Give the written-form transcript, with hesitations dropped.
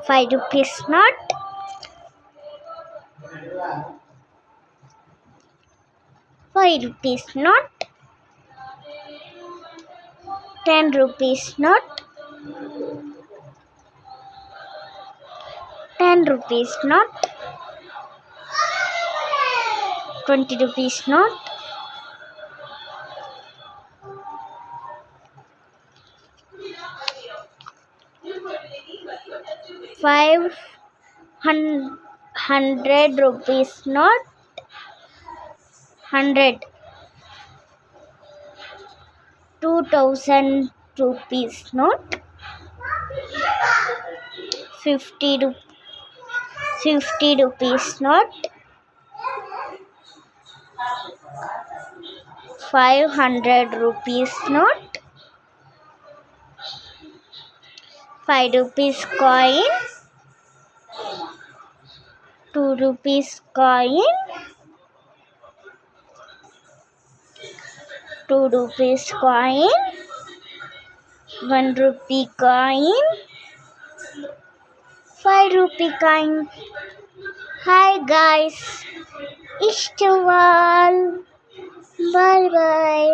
₹5 note, ₹5 note, ₹10 note, ₹10 note, ₹20 note, ₹500 note, 100, ₹2000 note, 50 rupees note, 500 rupees note, ₹5 coin, ₹2 coin, ₹2 coin, ₹1 coin, ₹5 coin. Hi guys, Ishtaval. Bye bye.